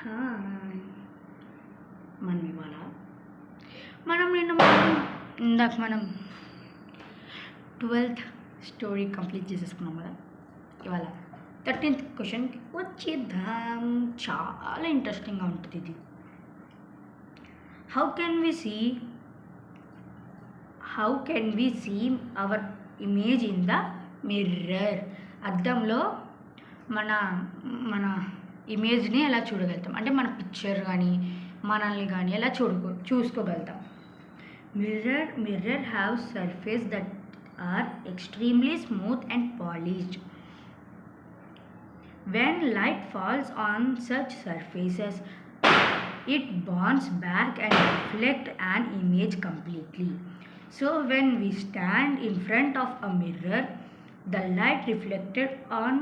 Hi. మనం ఇవాళ ఇందాక మనం 12th స్టోరీ కంప్లీట్ చేసేసుకున్నాం కదా. ఇవాళ 13th క్వశ్చన్కి వచ్చేద్దాం. చాలా ఇంట్రెస్టింగ్గా ఉంటుంది ఇది. How can we see our image in the mirror? అద్దంలో మన ఇమేజ్ని ఎలా చూడగలుగుతాం అంటే మన పిక్చర్ కానీ మనల్ని కానీ ఎలా చూసుకోగలుగుతాం. Mirror have surface that are extremely smooth and polished. When light falls on such surfaces, it bounces back and reflects an image completely. So when we stand in front of a mirror, the light reflected on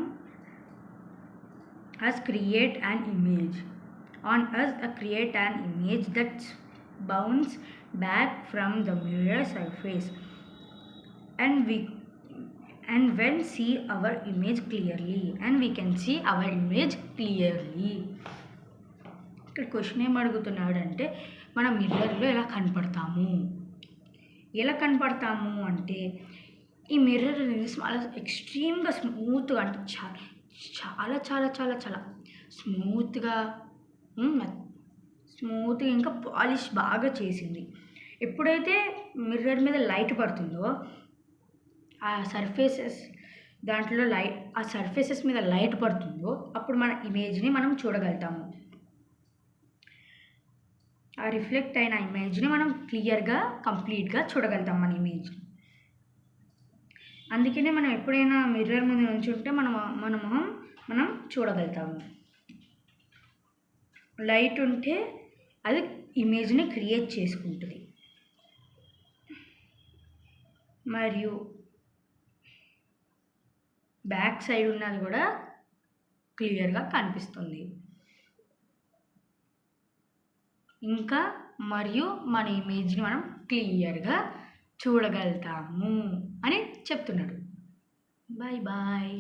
us create an image that bounces back from the mirror surface, and we can see our image clearly. ఇక్కడ question ఏం అడుగుతున్నాడంటే మనం మిర్రర్లో ఎలా కనపడతాము అంటే ఈ mirror అనేది చాలా ఎక్స్ట్రీమ్గా స్మూత్గా అంటే చాలా చాలా చాలా చాలా స్మూత్గా ఇంకా పాలిష్ బాగా చేసింది. ఎప్పుడైతే మిర్రర్ మీద లైట్ పడుతుందో ఆ సర్ఫేసెస్ మీద లైట్ పడుతుందో అప్పుడు మన ఇమేజ్ని మనం చూడగలుగుతాము. ఆ రిఫ్లెక్ట్ అయిన ఇమేజ్ని మనం క్లియర్గా కంప్లీట్గా చూడగలుగుతాం మన ఇమేజ్. అందుకనే మనం ఎప్పుడైనా మిర్రర్ ముందు నుంచుంటే మన మొహం మనం చూడగలుగుతాము. లైట్ ఉంటే అది ఇమేజ్ని క్రియేట్ చేసుకుంటుంది మరియు బ్యాక్ సైడ్ ఉన్నది కూడా క్లియర్గా కనిపిస్తుంది. ఇంకా మరియు మన ఇమేజ్ని మనం క్లియర్గా చూడగలుగుతాము అని చెప్తున్నాడు. Bye bye.